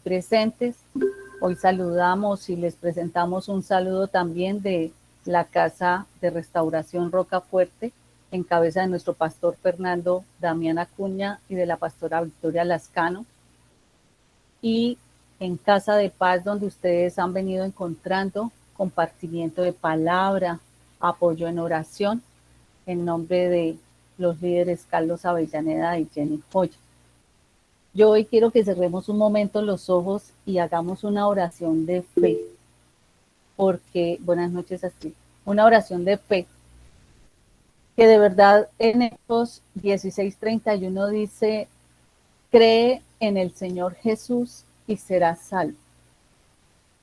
presentes. Hoy saludamos y les presentamos un saludo también de la Casa de Restauración Rocafuerte, en cabeza de nuestro pastor Fernando Damián Acuña y de la pastora Victoria Lascano. Y en Casa de Paz, donde ustedes han venido encontrando compartimiento de palabra, apoyo en oración, en nombre de los líderes Carlos Avellaneda y Jenny Joya. Yo hoy quiero que cerremos un momento los ojos y hagamos una oración de fe, porque, buenas noches Astrid, una oración de fe, que de verdad en Hechos 16:31 dice, cree en el Señor Jesús y serás salvo.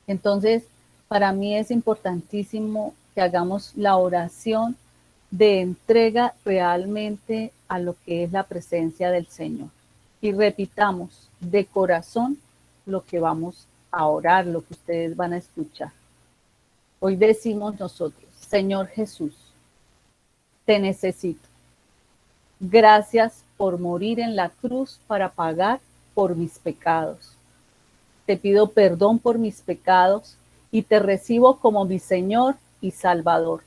Entonces, para mí es importantísimo que hagamos la oración de entrega realmente a lo que es la presencia del Señor. Y repitamos de corazón lo que vamos a orar, lo que ustedes van a escuchar. Hoy decimos nosotros, Señor Jesús, te necesito. Gracias por morir en la cruz para pagar por mis pecados. Te pido perdón por mis pecados y te recibo como mi Señor y Salvador.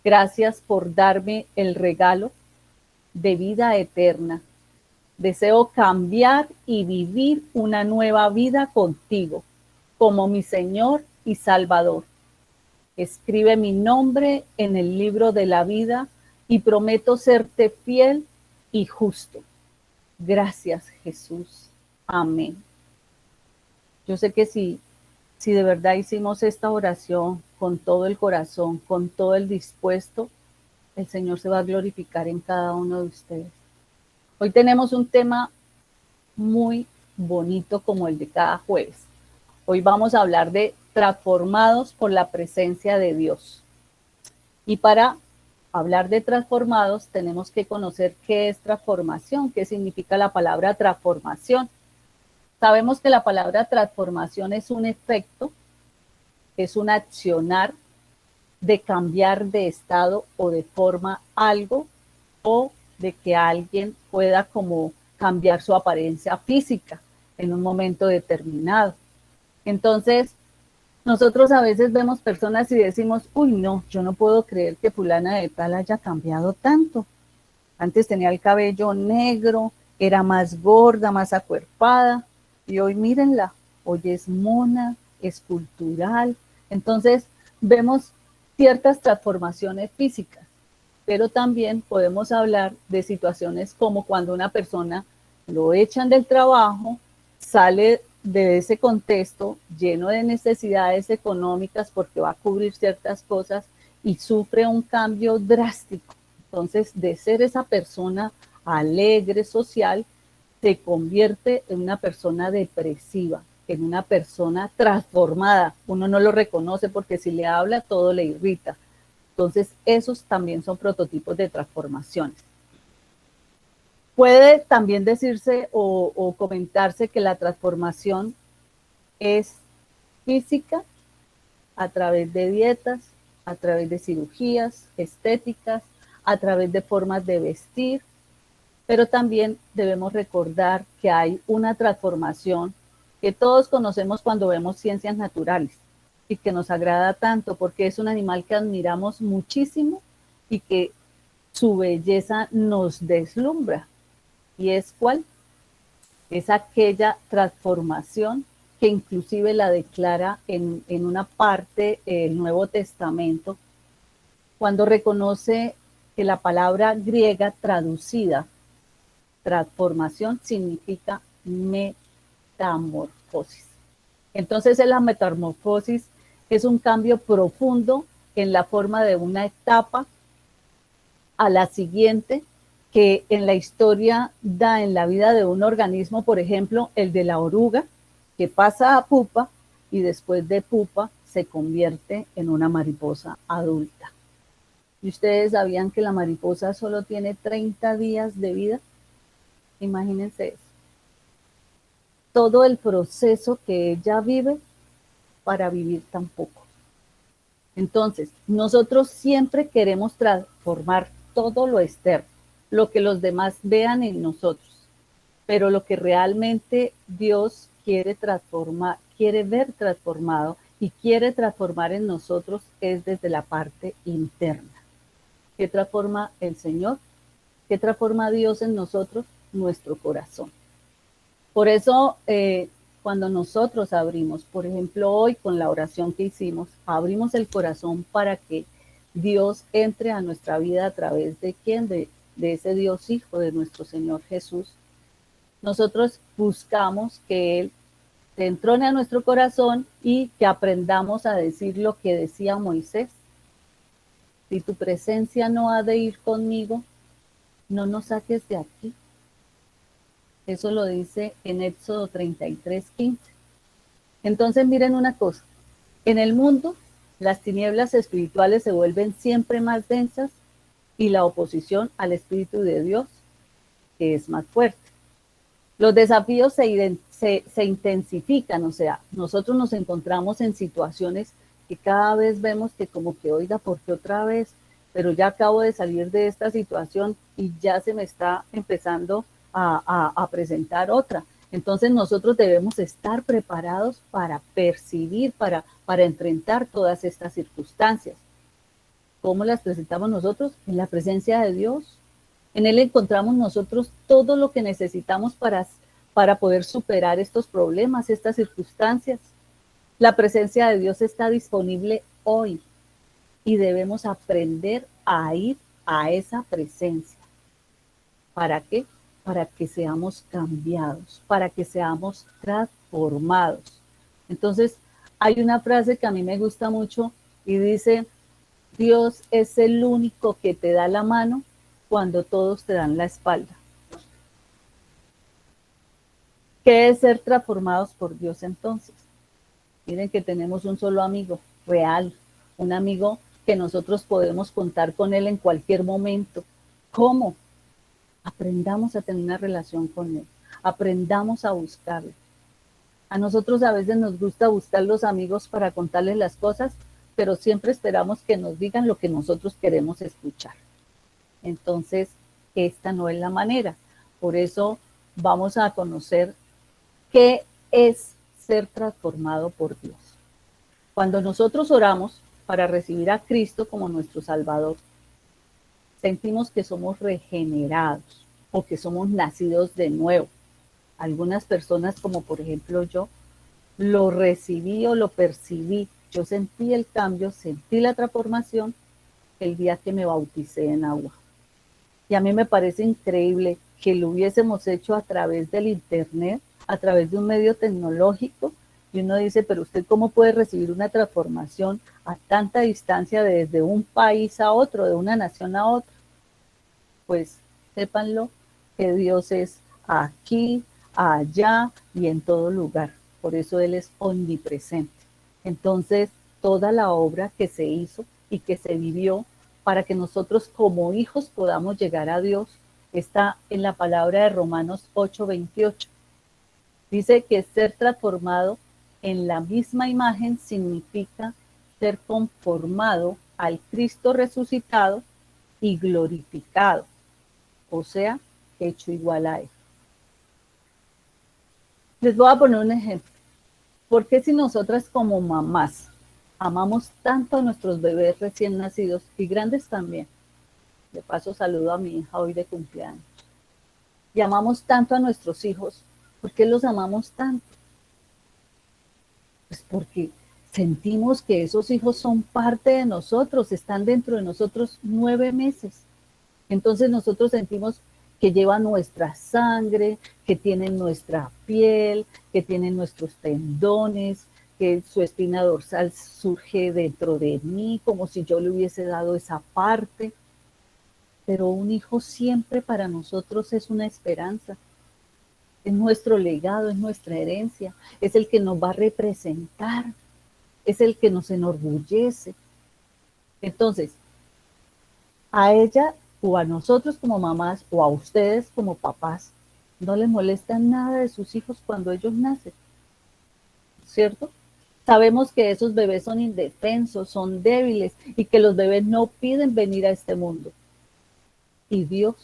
Gracias por darme el regalo de vida eterna. Deseo cambiar y vivir una nueva vida contigo, como mi Señor y Salvador. Escribe mi nombre en el libro de la vida y prometo serte fiel y justo. Gracias, Jesús. Amén. Yo sé que si de verdad hicimos esta oración con todo el corazón, con todo el dispuesto, el Señor se va a glorificar en cada uno de ustedes. Hoy tenemos un tema muy bonito como el de cada jueves. Hoy vamos a hablar de transformados por la presencia de Dios. Y para hablar de transformados tenemos que conocer qué es transformación, qué significa la palabra transformación. Sabemos que la palabra transformación es un efecto, es un accionar de cambiar de estado o de forma algo, o de que alguien pueda como cambiar su apariencia física en un momento determinado. Entonces, nosotros a veces vemos personas y decimos, uy, no, yo no puedo creer que fulana de tal haya cambiado tanto. Antes tenía el cabello negro, era más gorda, más acuerpada, y hoy mírenla, hoy es mona, es cultural. Entonces, vemos ciertas transformaciones físicas, pero también podemos hablar de situaciones como cuando una persona lo echan del trabajo, sale de ese contexto lleno de necesidades económicas porque va a cubrir ciertas cosas y sufre un cambio drástico. Entonces, de ser esa persona alegre, social, se convierte en una persona depresiva, en una persona transformada. Uno no lo reconoce porque si le habla todo le irrita. Entonces, esos también son prototipos de transformaciones. Puede también decirse o comentarse que la transformación es física a través de dietas, a través de cirugías estéticas, a través de formas de vestir, pero también debemos recordar que hay una transformación que todos conocemos cuando vemos ciencias naturales y que nos agrada tanto porque es un animal que admiramos muchísimo y que su belleza nos deslumbra. ¿Y es cuál? Es aquella transformación que inclusive la declara en una parte del Nuevo Testamento, cuando reconoce que la palabra griega traducida, transformación, significa metamorfosis. Entonces, la metamorfosis es un cambio profundo en la forma de una etapa a la siguiente, que en la historia da en la vida de un organismo, por ejemplo, el de la oruga, que pasa a pupa y después de pupa se convierte en una mariposa adulta. ¿Y ustedes sabían que la mariposa solo tiene 30 días de vida? Imagínense eso. Todo el proceso que ella vive para vivir tan poco. Entonces, nosotros siempre queremos transformar todo lo externo, lo que los demás vean en nosotros, pero lo que realmente Dios quiere transformar, quiere ver transformado y quiere transformar en nosotros es desde la parte interna. ¿Qué transforma el Señor? ¿Qué transforma Dios en nosotros? Nuestro corazón. Por eso, cuando nosotros abrimos, por ejemplo, hoy con la oración que hicimos, abrimos el corazón para que Dios entre a nuestra vida a través de quién, de ese Dios Hijo, de nuestro Señor Jesús. Nosotros buscamos que Él se entrone a nuestro corazón y que aprendamos a decir lo que decía Moisés. Si tu presencia no ha de ir conmigo, no nos saques de aquí. Eso lo dice en Éxodo 33:15. Entonces miren una cosa, en el mundo las tinieblas espirituales se vuelven siempre más densas y la oposición al Espíritu de Dios que es más fuerte. Los desafíos se intensifican, o sea, nosotros nos encontramos en situaciones que cada vez vemos que como que, oiga, ¿por qué otra vez? Pero ya acabo de salir de esta situación y ya se me está empezando a presentar otra. Entonces nosotros debemos estar preparados para percibir, para enfrentar todas estas circunstancias. ¿Cómo las presentamos nosotros? En la presencia de Dios. En Él encontramos nosotros todo lo que necesitamos para poder superar estos problemas, estas circunstancias. La presencia de Dios está disponible hoy y debemos aprender a ir a esa presencia. ¿Para qué? Para que seamos cambiados, para que seamos transformados. Entonces, hay una frase que a mí me gusta mucho y dice, Dios es el único que te da la mano cuando todos te dan la espalda. ¿Qué es ser transformados por Dios entonces? Miren que tenemos un solo amigo real, un amigo que nosotros podemos contar con él en cualquier momento. ¿Cómo? Aprendamos a tener una relación con él, aprendamos a buscarle. A nosotros a veces nos gusta buscar los amigos para contarles las cosas, pero siempre esperamos que nos digan lo que nosotros queremos escuchar. Entonces, esta no es la manera. Por eso vamos a conocer qué es ser transformado por Dios. Cuando nosotros oramos para recibir a Cristo como nuestro Salvador, sentimos que somos regenerados o que somos nacidos de nuevo. Algunas personas, como por ejemplo yo, lo recibí o lo percibí. Yo sentí el cambio, sentí la transformación el día que me bauticé en agua. Y a mí me parece increíble que lo hubiésemos hecho a través del internet, a través de un medio tecnológico, y uno dice, pero usted cómo puede recibir una transformación a tanta distancia desde un país a otro, de una nación a otra. Pues sépanlo que Dios es aquí, allá y en todo lugar. Por eso Él es omnipresente. Entonces, toda la obra que se hizo y que se vivió para que nosotros como hijos podamos llegar a Dios está en la palabra de Romanos 8:28. Dice que ser transformado en la misma imagen significa ser conformado al Cristo resucitado y glorificado, o sea, hecho igual a Él. Les voy a poner un ejemplo. ¿Por qué si nosotras como mamás amamos tanto a nuestros bebés recién nacidos y grandes también? De paso saludo a mi hija hoy de cumpleaños. Y amamos tanto a nuestros hijos. ¿Por qué los amamos tanto? Pues porque sentimos que esos hijos son parte de nosotros, están dentro de nosotros 9 meses. Entonces nosotros sentimos que llevan nuestra sangre, que tienen nuestra piel, que tienen nuestros tendones, que su espina dorsal surge dentro de mí, como si yo le hubiese dado esa parte. Pero un hijo siempre para nosotros es una esperanza, es nuestro legado, es nuestra herencia, es el que nos va a representar, es el que nos enorgullece. Entonces, a ella o a nosotros como mamás o a ustedes como papás, no les molesta nada de sus hijos cuando ellos nacen, ¿cierto? Sabemos que esos bebés son indefensos, son débiles y que los bebés no piden venir a este mundo. Y Dios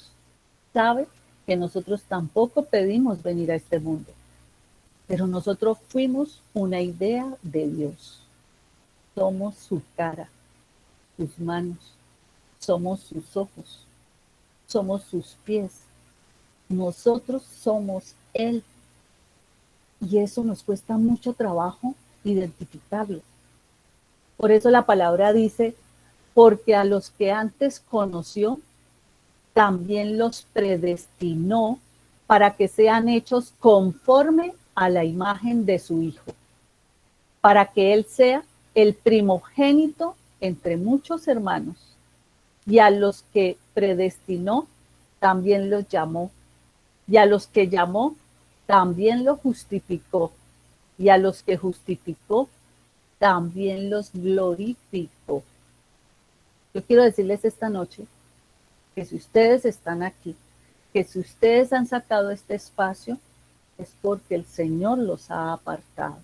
sabe que nosotros tampoco pedimos venir a este mundo. pero nosotros fuimos una idea de Dios. Somos su cara, sus manos, somos sus ojos, somos sus pies. Nosotros somos Él. Y eso nos cuesta mucho trabajo identificarlo. Por eso la palabra dice, porque a los que antes conoció, también los predestinó para que sean hechos conforme a la imagen de su Hijo, para que Él sea el primogénito entre muchos hermanos. Y a los que predestinó, también los llamó. Y a los que llamó, también los justificó. Y a los que justificó, también los glorificó. Yo quiero decirles esta noche que si ustedes están aquí, que si ustedes han sacado este espacio, es porque el Señor los ha apartado,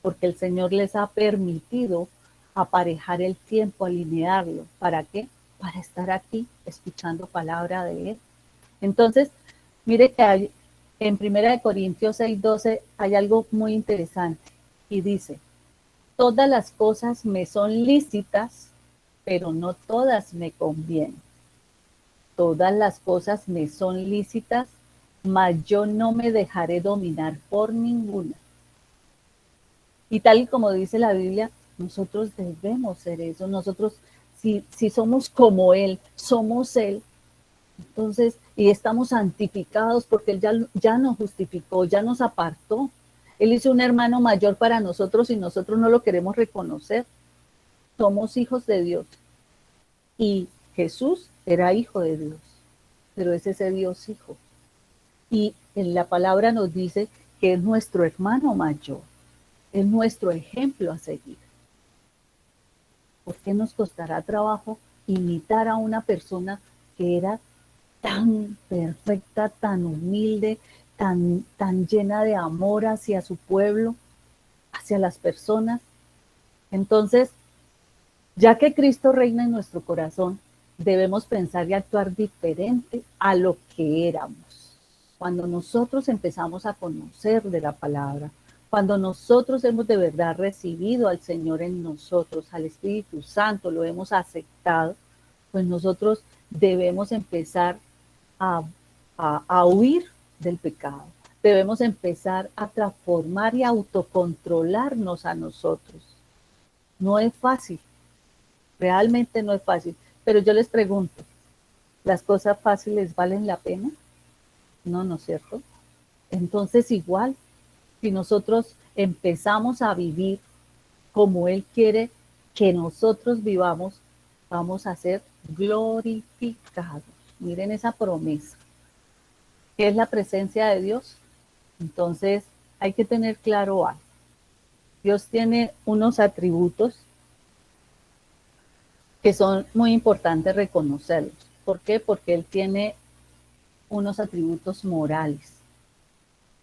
porque el Señor les ha permitido aparejar el tiempo, alinearlo. ¿Para qué? Para estar aquí escuchando palabra de Él. Entonces, mire que hay, en 1 Corintios 6:12 hay algo muy interesante y dice, todas las cosas me son lícitas, pero no todas me convienen. Todas las cosas me son lícitas, mas yo no me dejaré dominar por ninguna. Y tal y como dice la Biblia, nosotros debemos ser eso. Nosotros, si somos como Él, somos Él, entonces, y estamos santificados porque Él ya nos justificó, ya nos apartó. Él hizo un hermano mayor para nosotros y nosotros no lo queremos reconocer. Somos hijos de Dios. Y Jesús era hijo de Dios, pero es ese Dios hijo. Y en la palabra nos dice que es nuestro hermano mayor, es nuestro ejemplo a seguir. ¿Por qué nos costará trabajo imitar a una persona que era tan perfecta, tan humilde, tan llena de amor hacia su pueblo, hacia las personas? Entonces, ya que Cristo reina en nuestro corazón, debemos pensar y actuar diferente a lo que éramos. Cuando nosotros empezamos a conocer de la palabra, cuando nosotros hemos de verdad recibido al Señor en nosotros, al Espíritu Santo, lo hemos aceptado, pues nosotros debemos empezar a huir del pecado. Debemos empezar a transformar y autocontrolarnos a nosotros. No es fácil, realmente no es fácil, pero yo les pregunto, ¿las cosas fáciles valen la pena? No, ¿no es cierto? Entonces igual, si nosotros empezamos a vivir como Él quiere que nosotros vivamos, vamos a ser glorificados. Miren esa promesa. ¿Qué es la presencia de Dios? Entonces hay que tener claro algo. Dios tiene unos atributos que son muy importantes reconocerlos. ¿Por qué? Porque Él tiene unos atributos morales.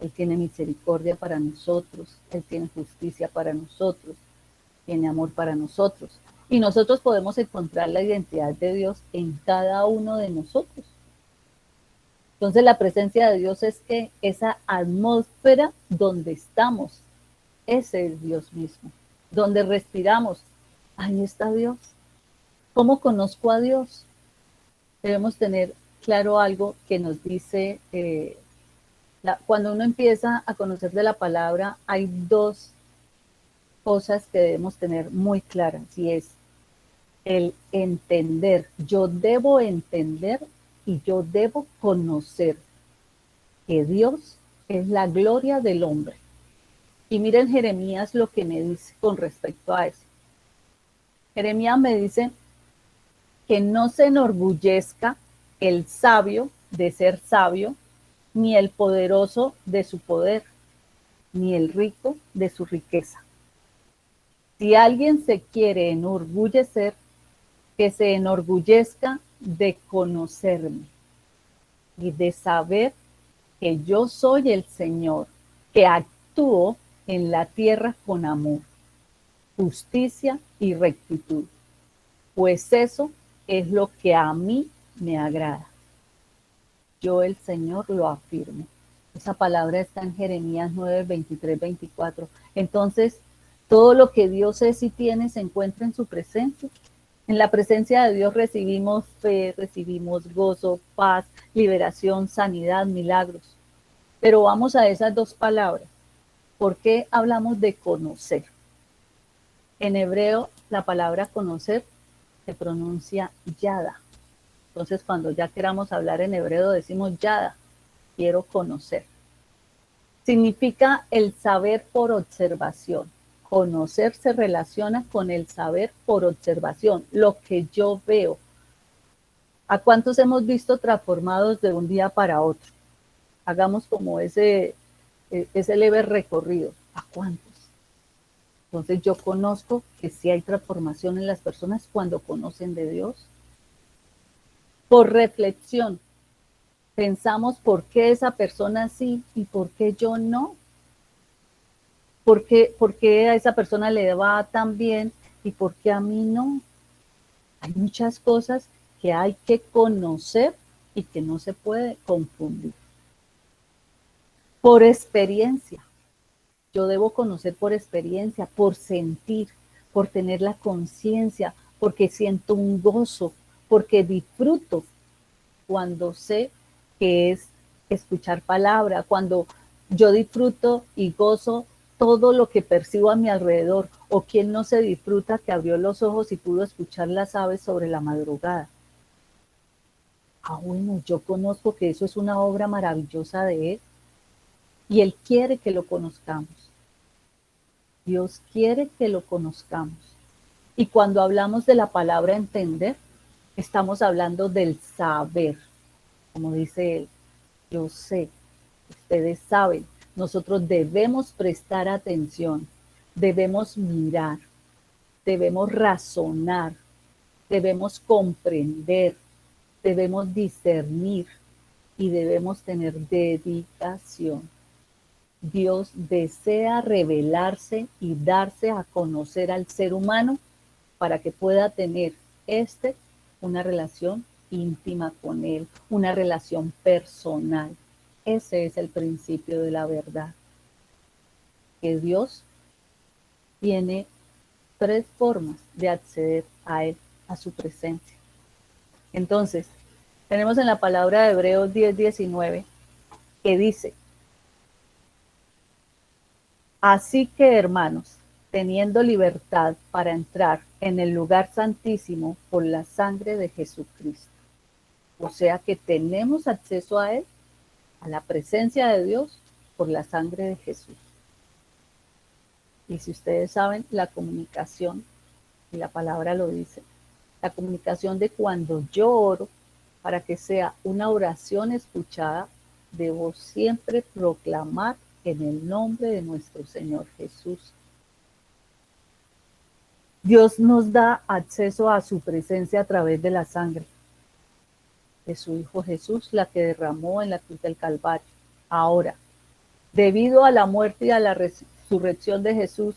Él tiene misericordia para nosotros, Él tiene justicia para nosotros, tiene amor para nosotros. Y nosotros podemos encontrar la identidad de Dios en cada uno de nosotros. Entonces la presencia de Dios es que esa atmósfera donde estamos, ese es Dios mismo. Donde respiramos, ahí está Dios. ¿Cómo conozco a Dios? Debemos tener claro algo que nos dice, cuando uno empieza a conocer de la palabra, hay dos cosas que debemos tener muy claras, y es el entender. Yo debo entender y yo debo conocer que Dios es la gloria del hombre. Y miren Jeremías lo que me dice con respecto a eso. Jeremías me dice que no se enorgullezca el sabio de ser sabio, ni el poderoso de su poder, ni el rico de su riqueza. Si alguien se quiere enorgullecer, que se enorgullezca de conocerme y de saber que yo soy el Señor, que actúo en la tierra con amor, justicia y rectitud, pues eso es lo que a mí me agrada. Yo, el Señor, lo afirmo. Esa palabra está en Jeremías 9, 23, 24. Entonces, todo lo que Dios es y tiene se encuentra en su presencia. En la presencia de Dios recibimos fe, recibimos gozo, paz, liberación, sanidad, milagros. Pero vamos a esas dos palabras. ¿Por qué hablamos de conocer? En hebreo, la palabra conocer se pronuncia yada. Entonces, cuando ya queramos hablar en hebreo, decimos yada, quiero conocer. Significa el saber por observación. Conocer se relaciona con el saber por observación, lo que yo veo. ¿A cuántos hemos visto transformados de un día para otro? Hagamos como ese leve recorrido. ¿A cuántos? Entonces yo conozco que sí hay transformación en las personas cuando conocen de Dios. Por reflexión, pensamos por qué esa persona sí y por qué yo no. ¿Por qué a esa persona le va tan bien y por qué a mí no? Hay muchas cosas que hay que conocer y que no se puede confundir. Por experiencia. Yo debo conocer por experiencia, por sentir, por tener la conciencia, porque siento un gozo, porque disfruto cuando sé que es escuchar palabra, cuando yo disfruto y gozo todo lo que percibo a mi alrededor, o quien no se disfruta que abrió los ojos y pudo escuchar las aves sobre la madrugada. Bueno, yo conozco que eso es una obra maravillosa de Él y Él quiere que lo conozcamos. Dios quiere que lo conozcamos. Y cuando hablamos de la palabra entender, estamos hablando del saber, como dice Él. Yo sé, ustedes saben, nosotros debemos prestar atención, debemos mirar, debemos razonar, debemos comprender, debemos discernir y debemos tener dedicación. Dios desea revelarse y darse a conocer al ser humano para que pueda tener una relación íntima con Él, una relación personal. Ese es el principio de la verdad. Que Dios tiene tres formas de acceder a Él, a su presencia. Entonces, tenemos en la palabra de Hebreos 10:19 que dice: así que, hermanos, teniendo libertad para entrar en el lugar santísimo por la sangre de Jesucristo. O sea que tenemos acceso a Él, a la presencia de Dios, por la sangre de Jesús. Y si ustedes saben, la comunicación, y la palabra lo dice, la comunicación de cuando yo oro, para que sea una oración escuchada, debo siempre proclamar en el nombre de nuestro Señor Jesús. Dios nos da acceso a su presencia a través de la sangre de su Hijo Jesús, la que derramó en la cruz del Calvario. Ahora, debido a la muerte y a la resurrección de Jesús,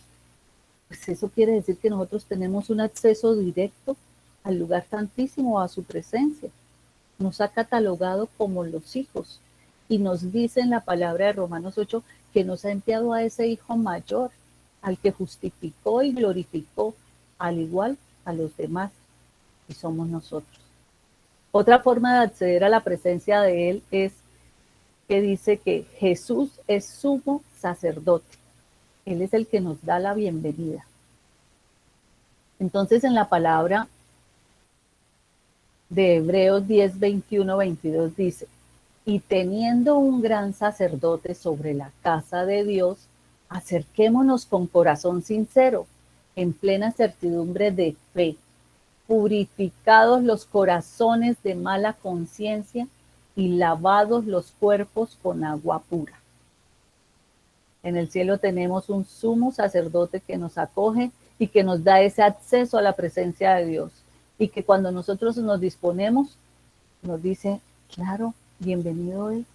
pues eso quiere decir que nosotros tenemos un acceso directo al lugar santísimo, a su presencia. Nos ha catalogado como los hijos y nos dice en la palabra de Romanos 8 que nos ha enviado a ese Hijo mayor, al que justificó y glorificó, al igual a los demás, y somos nosotros. Otra forma de acceder a la presencia de Él es que dice que Jesús es sumo sacerdote. Él es el que nos da la bienvenida. Entonces, en la palabra de Hebreos 10, 21, 22 dice: y teniendo un gran sacerdote sobre la casa de Dios, acerquémonos con corazón sincero, en plena certidumbre de fe, purificados los corazones de mala conciencia y lavados los cuerpos con agua pura. En el cielo tenemos un sumo sacerdote que nos acoge y que nos da ese acceso a la presencia de Dios. Y que cuando nosotros nos disponemos, nos dice, claro, bienvenido es.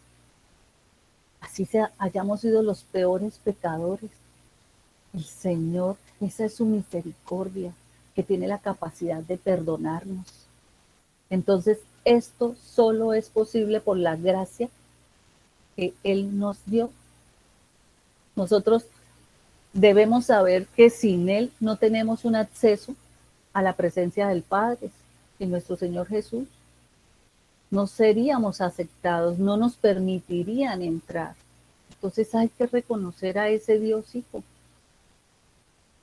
Así hayamos sido los peores pecadores. El Señor, esa es su misericordia, que tiene la capacidad de perdonarnos. Entonces, esto solo es posible por la gracia que Él nos dio. Nosotros debemos saber que sin Él no tenemos un acceso a la presencia del Padre, en nuestro Señor Jesús. No seríamos aceptados, no nos permitirían entrar. Entonces hay que reconocer a ese Dios Hijo.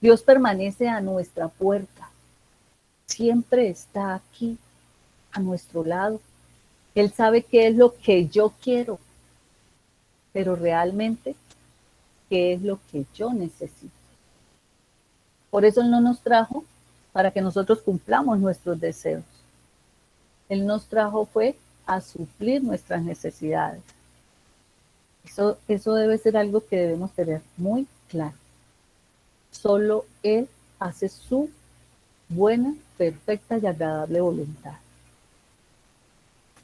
Dios permanece a nuestra puerta, siempre está aquí, a nuestro lado. Él sabe qué es lo que yo quiero, pero realmente qué es lo que yo necesito. Por eso Él no nos trajo para que nosotros cumplamos nuestros deseos. Él nos trajo fue a suplir nuestras necesidades. Eso debe ser algo que debemos tener muy claro. Solo Él hace su buena, perfecta y agradable voluntad.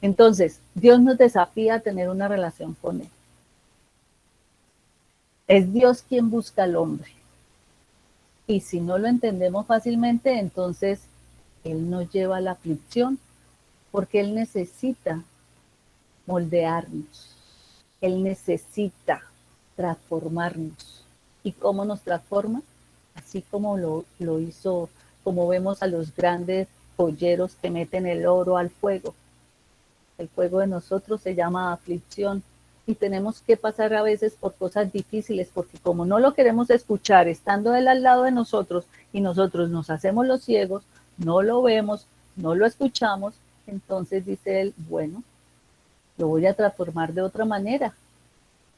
Entonces, Dios nos desafía a tener una relación con Él. Es Dios quien busca al hombre. Y si no lo entendemos fácilmente, entonces Él nos lleva a la aflicción, porque Él necesita moldearnos. Él necesita transformarnos. ¿Y cómo nos transforma? Así como lo hizo, como vemos a los grandes joyeros que meten el oro al fuego. El fuego de nosotros se llama aflicción y tenemos que pasar a veces por cosas difíciles porque como no lo queremos escuchar estando él al lado de nosotros y nosotros nos hacemos los ciegos, no lo vemos, no lo escuchamos, entonces dice él, bueno, lo voy a transformar de otra manera.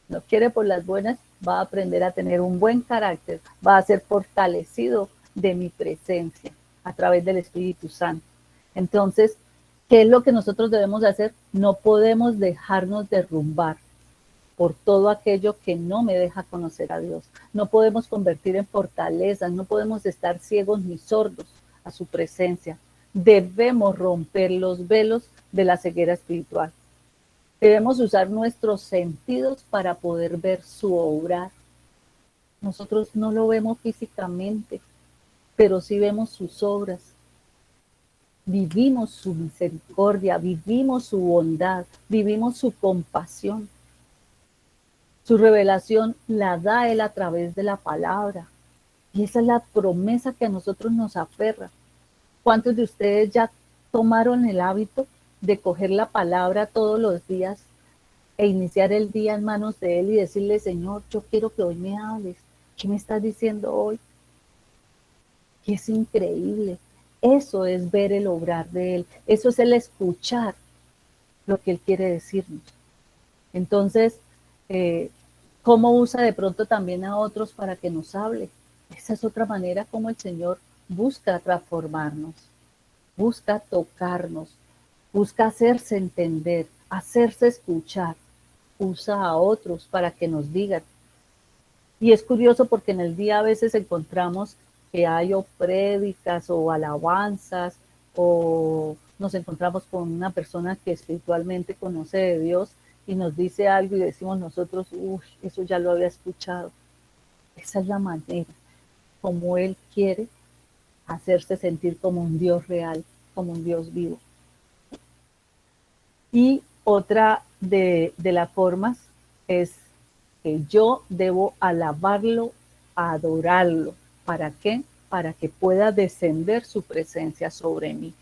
No quiere por las buenas, va a aprender a tener un buen carácter, va a ser fortalecido de mi presencia a través del Espíritu Santo. Entonces, ¿qué es lo que nosotros debemos hacer? No podemos dejarnos derrumbar por todo aquello que no me deja conocer a Dios. No podemos convertir en fortalezas, no podemos estar ciegos ni sordos a su presencia. Debemos romper los velos de la ceguera espiritual. Debemos usar nuestros sentidos para poder ver su obrar. Nosotros no lo vemos físicamente, pero sí vemos sus obras. Vivimos su misericordia, vivimos su bondad, vivimos su compasión. Su revelación la da Él a través de la palabra. Y esa es la promesa que a nosotros nos aferra. ¿Cuántos de ustedes ya tomaron el hábito de coger la palabra todos los días e iniciar el día en manos de Él y decirle, Señor, yo quiero que hoy me hables? ¿Qué me estás diciendo hoy? Y es increíble. Eso es ver el obrar de Él. Eso es el escuchar lo que Él quiere decirnos. Entonces, ¿cómo usa de pronto también a otros para que nos hable? Esa es otra manera como el Señor busca transformarnos, busca tocarnos, busca hacerse entender, hacerse escuchar. Usa a otros para que nos digan. Y es curioso porque en el día a veces encontramos que hay o prédicas o alabanzas o nos encontramos con una persona que espiritualmente conoce de Dios y nos dice algo y decimos nosotros, uff, eso ya lo había escuchado. Esa es la manera como Él quiere hacerse sentir como un Dios real, como un Dios vivo. Y otra de las formas es que yo debo alabarlo, adorarlo. ¿Para qué? Para que pueda descender su presencia sobre mí.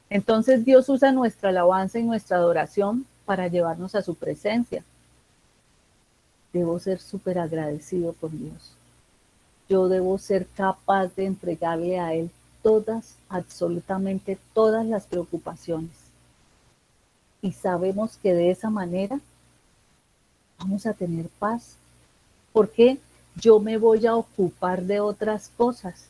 Entonces Dios usa nuestra alabanza y nuestra adoración para llevarnos a su presencia. Debo ser súper agradecido con Dios. Yo debo ser capaz de entregarle a Él todas, absolutamente todas las preocupaciones. Y sabemos que de esa manera vamos a tener paz. Porque yo me voy a ocupar de otras cosas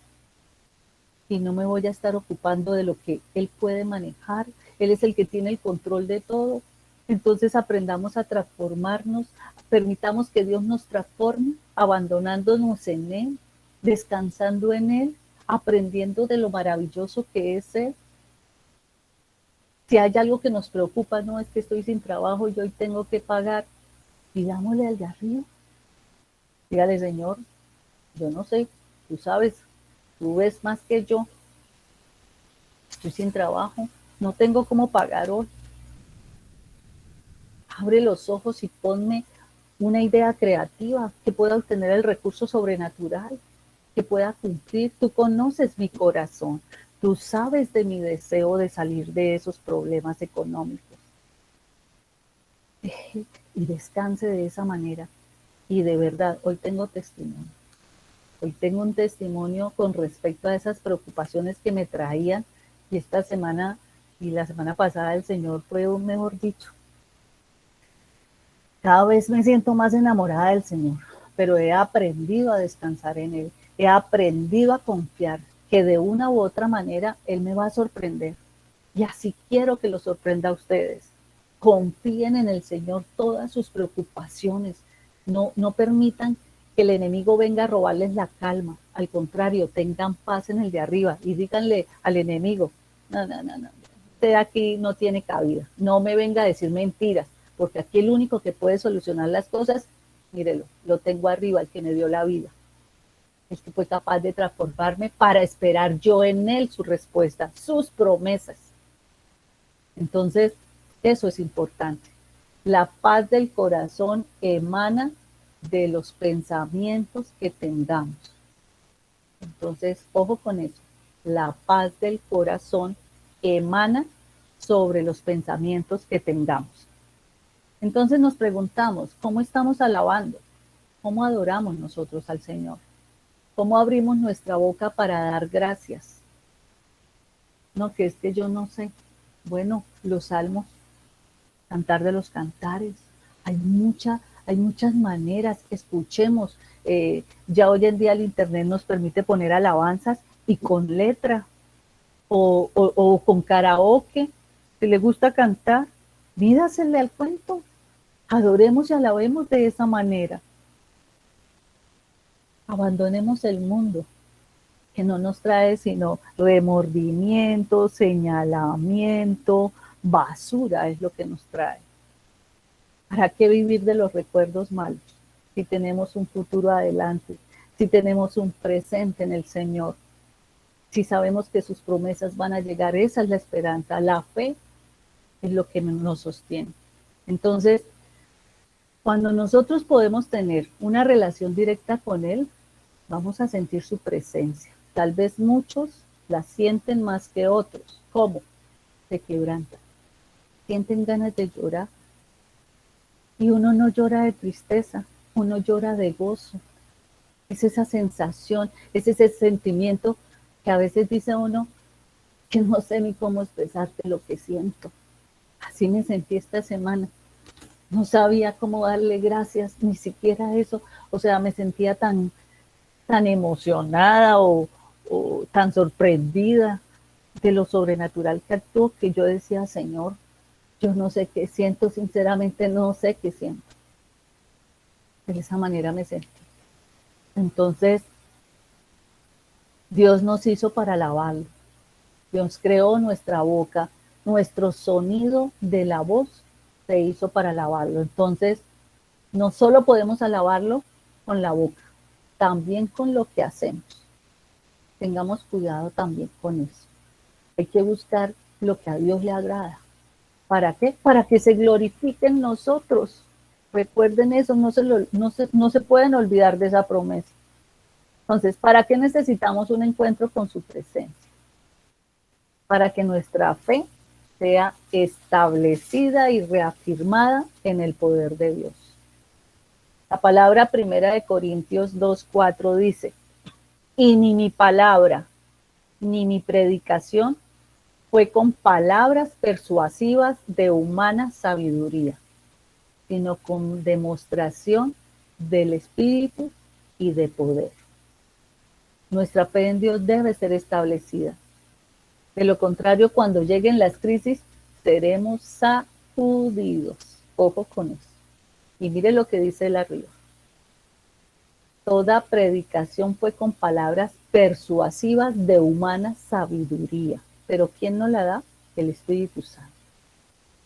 y no me voy a estar ocupando de lo que Él puede manejar. Él es el que tiene el control de todo. Entonces aprendamos a transformarnos, permitamos que Dios nos transforme, abandonándonos en Él, descansando en Él, aprendiendo de lo maravilloso que es Él. Si hay algo que nos preocupa, no es que estoy sin trabajo y hoy tengo que pagar, pidámosle al de arriba. Dígale, Señor, yo no sé, tú sabes, tú ves más que yo, estoy sin trabajo, no tengo cómo pagar hoy. Abre los ojos y ponme una idea creativa que pueda obtener el recurso sobrenatural, que pueda cumplir. Tú conoces mi corazón, tú sabes de mi deseo de salir de esos problemas económicos. Y descanse de esa manera. Y de verdad, hoy tengo testimonio. Hoy tengo un testimonio con respecto a esas preocupaciones que me traían. Y esta semana y la semana pasada el Señor fue un mejor dicho. Cada vez me siento más enamorada del Señor, pero he aprendido a descansar en Él. He aprendido a confiar que de una u otra manera Él me va a sorprender. Y así quiero que lo sorprenda a ustedes. Confíen en el Señor todas sus preocupaciones. No permitan que el enemigo venga a robarles la calma. Al contrario, tengan paz en el de arriba y díganle al enemigo, no, usted aquí no tiene cabida. No me venga a decir mentiras, porque aquí el único que puede solucionar las cosas, mírelo, lo tengo arriba, el que me dio la vida. El que fue capaz de transformarme para esperar yo en él su respuesta, sus promesas. Entonces, eso es importante. La paz del corazón emana de los pensamientos que tengamos. Entonces, ojo con eso. La paz del corazón emana sobre los pensamientos que tengamos. Entonces nos preguntamos, ¿cómo estamos alabando? ¿Cómo adoramos nosotros al Señor? ¿Cómo abrimos nuestra boca para dar gracias? No, que es que yo no sé. Bueno, los salmos, cantar de los cantares. Hay muchas maneras. Escuchemos. Ya hoy en día el Internet nos permite poner alabanzas y con letra o con karaoke. Si le gusta cantar, mídasele al cuento. Adoremos y alabemos de esa manera. Abandonemos el mundo que no nos trae sino remordimiento, señalamiento, basura es lo que nos trae. ¿Para qué vivir de los recuerdos malos si tenemos un futuro adelante, si tenemos un presente en el Señor, si sabemos que sus promesas van a llegar? Esa es la esperanza, la fe es lo que nos sostiene. Entonces, cuando nosotros podemos tener una relación directa con Él, vamos a sentir su presencia. Tal vez muchos la sienten más que otros. ¿Cómo? Se quebrantan. Sienten ganas de llorar. Y uno no llora de tristeza, uno llora de gozo. Es esa sensación, es ese sentimiento que a veces dice uno que no sé ni cómo expresarte lo que siento. Así me sentí esta semana. No sabía cómo darle gracias, ni siquiera eso. O sea, me sentía tan emocionada o tan sorprendida de lo sobrenatural que actuó, que yo decía, Señor, yo no sé qué siento, sinceramente no sé qué siento. De esa manera me sentí. Entonces, Dios nos hizo para alabarlo. Dios creó nuestra boca, nuestro sonido de la voz se hizo para alabarlo. Entonces, no solo podemos alabarlo con la boca, también con lo que hacemos. Tengamos cuidado también con eso. Hay que buscar lo que a Dios le agrada. ¿Para qué? Para que se glorifique en nosotros. Recuerden eso, no se pueden olvidar de esa promesa. Entonces, ¿para qué necesitamos un encuentro con su presencia? Para que nuestra fe sea establecida y reafirmada en el poder de Dios. La palabra primera de Corintios 2:4 dice, y ni mi palabra, ni mi predicación fue con palabras persuasivas de humana sabiduría, sino con demostración del Espíritu y de poder. Nuestra fe en Dios debe ser establecida. De lo contrario, cuando lleguen las crisis, seremos sacudidos. Ojo con eso. Y mire lo que dice el arriba. Toda predicación fue con palabras persuasivas de humana sabiduría. Pero ¿quién nos la da? El Espíritu Santo.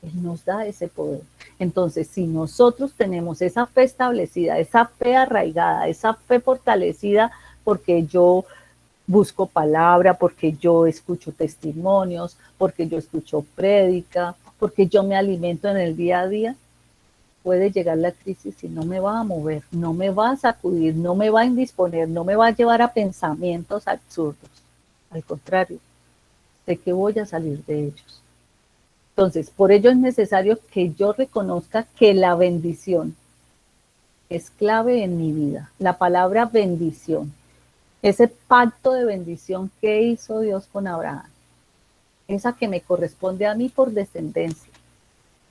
Él nos da ese poder. Entonces, si nosotros tenemos esa fe establecida, esa fe arraigada, esa fe fortalecida, porque yo busco palabra, porque yo escucho testimonios, porque yo escucho prédica, porque yo me alimento en el día a día, puede llegar la crisis y no me va a mover, no me va a sacudir, no me va a indisponer, no me va a llevar a pensamientos absurdos. Al contrario, sé que voy a salir de ellos. Entonces, por ello es necesario que yo reconozca que la bendición es clave en mi vida. La palabra bendición, ese pacto de bendición que hizo Dios con Abraham, esa que me corresponde a mí por descendencia.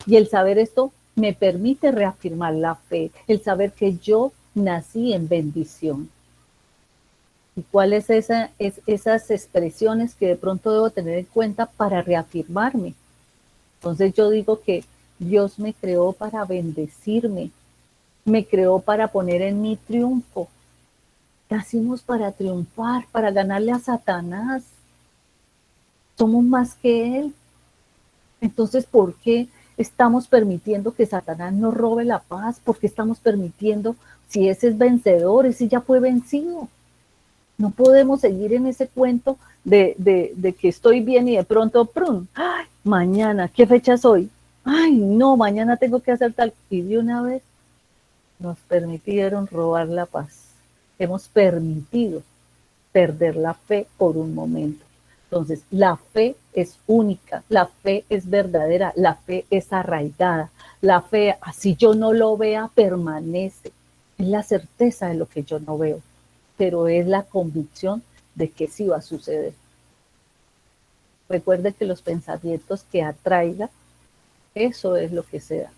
Y el saber esto me permite reafirmar la fe, el saber que yo nací en bendición. ¿Y cuáles esas expresiones que de pronto debo tener en cuenta para reafirmarme? Entonces yo digo que Dios me creó para bendecirme, me creó para poner en mí triunfo. Nacimos para triunfar, para ganarle a Satanás. Somos más que él. Entonces, ¿por qué estamos permitiendo que Satanás nos robe la paz? ¿Por qué estamos permitiendo, si ese es vencedor, ese ya fue vencido? No podemos seguir en ese cuento de que estoy bien y de pronto, ¡prum! ¡Ay, mañana! ¿Qué fecha es hoy? ¡Ay, no! Mañana tengo que hacer tal. Y de una vez nos permitieron robar la paz. Hemos permitido perder la fe por un momento. Entonces, la fe es única, la fe es verdadera, la fe es arraigada, la fe, así yo no lo vea, permanece. Es la certeza de lo que yo no veo, pero es la convicción de que sí va a suceder. Recuerde que los pensamientos que atraiga, eso es lo que se da.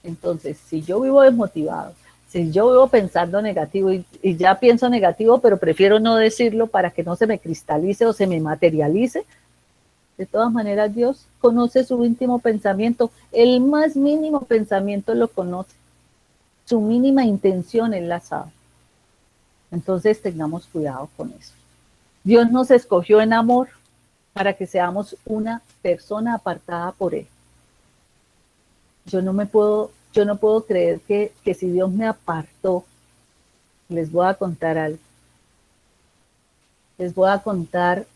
Entonces, si yo vivo desmotivado, si yo vivo pensando negativo y ya pienso negativo, pero prefiero no decirlo para que no se me cristalice o se me materialice, de todas maneras Dios conoce su íntimo pensamiento, el más mínimo pensamiento lo conoce, su mínima intención él la sabe. Entonces tengamos cuidado con eso. Dios nos escogió en amor para que seamos una persona apartada por él. Yo no puedo creer que si Dios me apartó, les voy a contar algo. Les voy a contar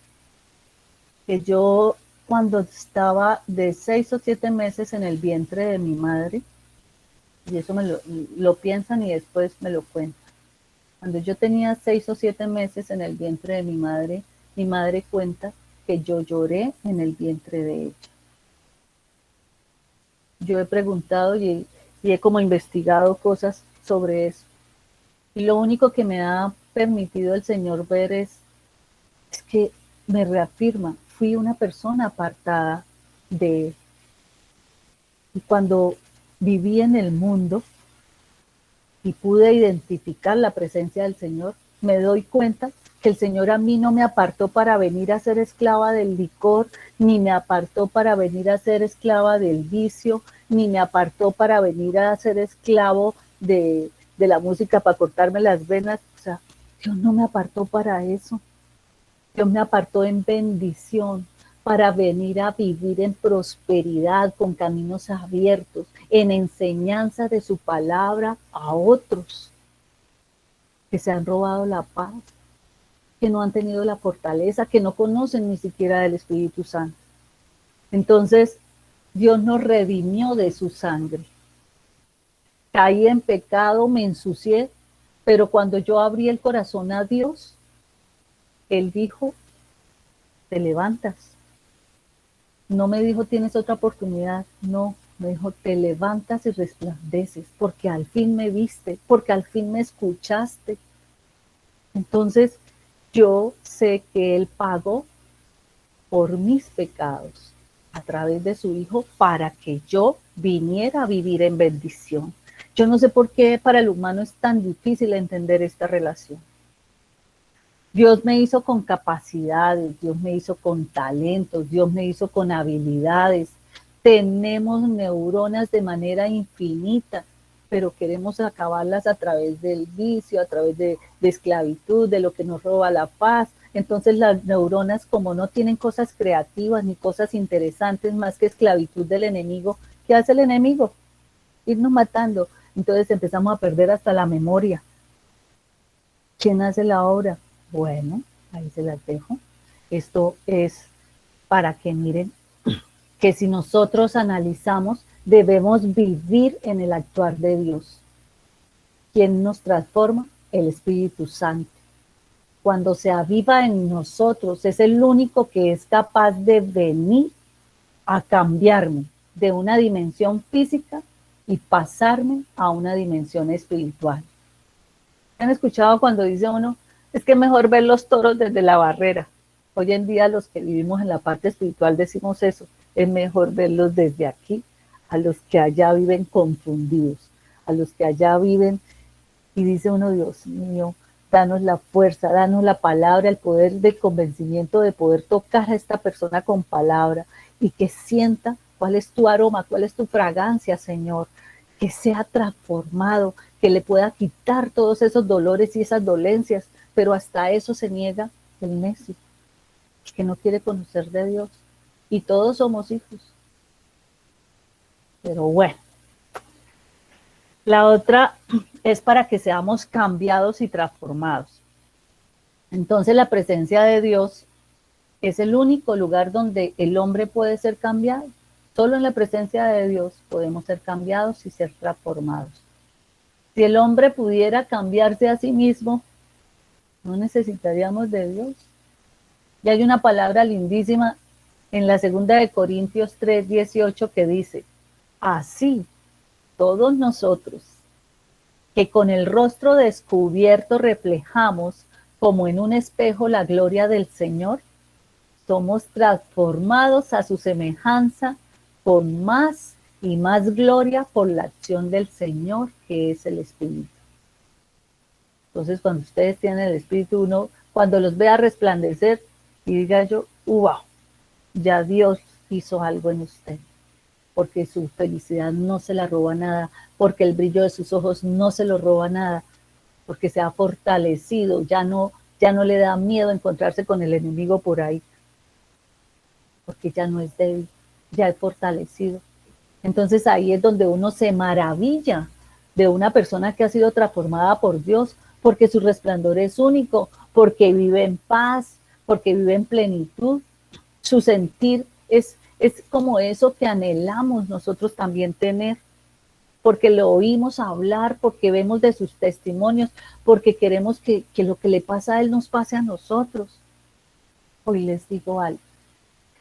que yo cuando estaba de 6 o 7 meses en el vientre de mi madre, y eso lo piensan y después me lo cuentan. Cuando yo tenía 6 o 7 meses en el vientre de mi madre cuenta que yo lloré en el vientre de ella. Yo he preguntado y he como investigado cosas sobre eso. Y lo único que me ha permitido el Señor ver es que me reafirma, fui una persona apartada de él. Y cuando viví en el mundo y pude identificar la presencia del Señor, me doy cuenta que el Señor a mí no me apartó para venir a ser esclava del licor, ni me apartó para venir a ser esclava del vicio, ni me apartó para venir a ser esclavo de la música para cortarme las venas. O sea, Dios no me apartó para eso. Dios me apartó en bendición para venir a vivir en prosperidad, con caminos abiertos, en enseñanza de su palabra a otros que se han robado la paz, que no han tenido la fortaleza, que no conocen ni siquiera del Espíritu Santo. Entonces, Dios nos redimió de su sangre. Caí en pecado, me ensucié, pero cuando yo abrí el corazón a Dios, Él dijo, te levantas. No me dijo, tienes otra oportunidad. No, me dijo, te levantas y resplandeces, porque al fin me viste, porque al fin me escuchaste. Entonces, yo sé que Él pagó por mis pecados a través de su Hijo para que yo viniera a vivir en bendición. Yo no sé por qué para el humano es tan difícil entender esta relación. Dios me hizo con capacidades, Dios me hizo con talentos, Dios me hizo con habilidades. Tenemos neuronas de manera infinita, pero queremos acabarlas a través del vicio, a través de esclavitud, de lo que nos roba la paz. Entonces las neuronas, como no tienen cosas creativas ni cosas interesantes más que esclavitud del enemigo, ¿qué hace el enemigo? Irnos matando. Entonces empezamos a perder hasta la memoria. ¿Quién hace la obra? Bueno, ahí se las dejo. Esto es para que miren que si nosotros analizamos, Debemos vivir en el actuar de Dios. ¿Quién nos transforma? El Espíritu Santo. Cuando se aviva en nosotros, es el único que es capaz de venir a cambiarme de una dimensión física y pasarme a una dimensión espiritual. ¿Han escuchado cuando dice uno, es que es mejor ver los toros desde la barrera? Hoy en día los que vivimos en la parte espiritual decimos eso, es mejor verlos desde aquí, a los que allá viven confundidos, a los que allá viven y dice uno, Dios mío, danos la fuerza, danos la palabra, el poder de convencimiento de poder tocar a esta persona con palabra y que sienta cuál es tu aroma, cuál es tu fragancia, Señor, que sea transformado, que le pueda quitar todos esos dolores y esas dolencias, pero hasta eso se niega el necio, que no quiere conocer de Dios. Y todos somos hijos. Pero bueno, la otra es para que seamos cambiados y transformados. Entonces la presencia de Dios es el único lugar donde el hombre puede ser cambiado. Solo en la presencia de Dios podemos ser cambiados y ser transformados. Si el hombre pudiera cambiarse a sí mismo, no necesitaríamos de Dios. Y hay una palabra lindísima en la segunda de Corintios 3:18 que dice, así todos nosotros, que con el rostro descubierto reflejamos como en un espejo la gloria del Señor, somos transformados a su semejanza con más y más gloria por la acción del Señor, que es el Espíritu. Entonces, cuando ustedes tienen el Espíritu, uno, cuando los vea resplandecer y diga yo, wow, ya Dios hizo algo en usted, porque su felicidad no se la roba nada, porque el brillo de sus ojos no se lo roba nada, porque se ha fortalecido, ya no le da miedo encontrarse con el enemigo por ahí, porque ya no es débil, ya es fortalecido. Entonces ahí es donde uno se maravilla de una persona que ha sido transformada por Dios, porque su resplandor es único, porque vive en paz, porque vive en plenitud. Su sentir es como eso que anhelamos nosotros también tener, porque lo oímos hablar, porque vemos de sus testimonios, porque queremos que lo que le pasa a él nos pase a nosotros. Hoy les digo algo.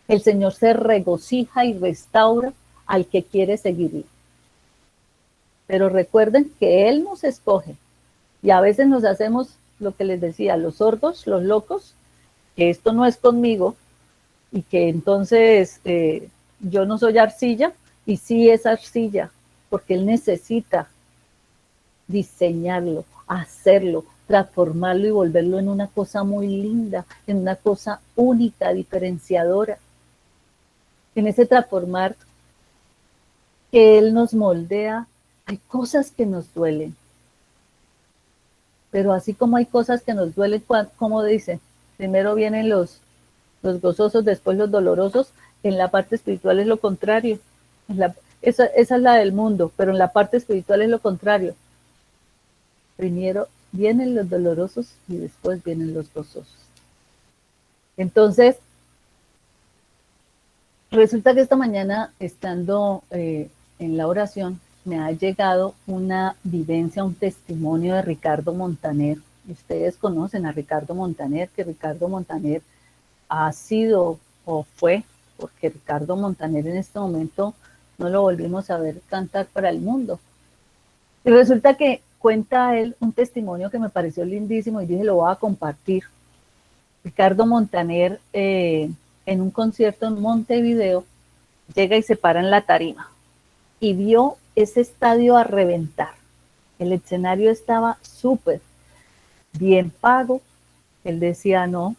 El Señor se regocija y restaura al que quiere seguirlo. Pero recuerden que Él nos escoge y a veces nos hacemos lo que les decía, los sordos, los locos, que esto no es conmigo y que entonces yo no soy arcilla y sí es arcilla, porque Él necesita diseñarlo, hacerlo, transformarlo y volverlo en una cosa muy linda, en una cosa única, diferenciadora. En ese transformar que Él nos moldea, hay cosas que nos duelen. Pero así como hay cosas que nos duelen, como dicen, primero vienen los gozosos, después los dolorosos, en la parte espiritual es lo contrario. Esa es la del mundo, pero en la parte espiritual es lo contrario. Primero vienen los dolorosos y después vienen los gozosos. Entonces, resulta que esta mañana, estando en la oración, me ha llegado una vivencia, un testimonio de Ricardo Montaner. Ustedes conocen a Ricardo Montaner, que Ricardo Montaner ha sido o fue, porque Ricardo Montaner en este momento no lo volvimos a ver cantar para el mundo. Y resulta que cuenta él un testimonio que me pareció lindísimo y dije, lo voy a compartir. Ricardo Montaner, en un concierto en Montevideo, llega y se para en la tarima y vio ese estadio a reventar. El escenario estaba súper bien pago. Él decía, no,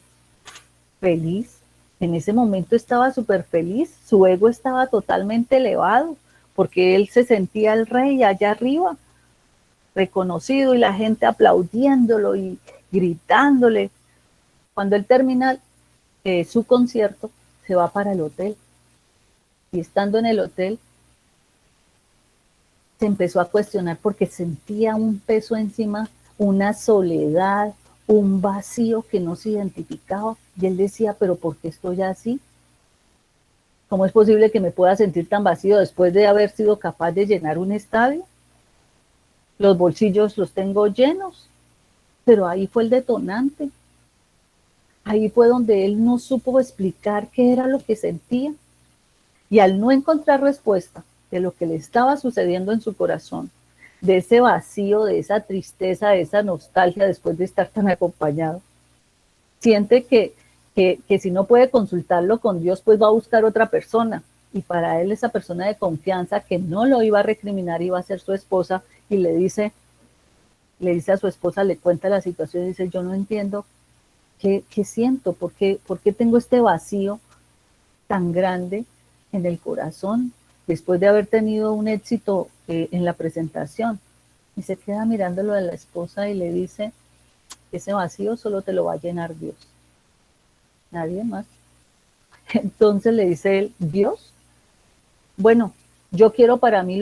feliz. En ese momento estaba súper feliz. Su ego estaba totalmente elevado porque él se sentía el rey allá arriba, reconocido y la gente aplaudiéndolo y gritándole. Cuando él termina su concierto, se va para el hotel. Y estando en el hotel, se empezó a cuestionar porque sentía un peso encima, una soledad, un vacío que no se identificaba. Y él decía, pero ¿por qué estoy así? ¿Cómo es posible que me pueda sentir tan vacío después de haber sido capaz de llenar un estadio? Los bolsillos los tengo llenos, pero ahí fue el detonante. Ahí fue donde él no supo explicar qué era lo que sentía. Y al no encontrar respuesta de lo que le estaba sucediendo en su corazón, de ese vacío, de esa tristeza, de esa nostalgia después de estar tan acompañado, siente que si no puede consultarlo con Dios, pues va a buscar otra persona. Y para él esa persona de confianza que no lo iba a recriminar iba a ser su esposa, y le dice a su esposa, le cuenta la situación y dice, yo no entiendo qué siento, por qué tengo este vacío tan grande en el corazón después de haber tenido un éxito en la presentación. Y se queda mirándolo a la esposa y le dice, ese vacío solo te lo va a llenar Dios, nadie más. Entonces le dice él, Dios, bueno, yo quiero para mí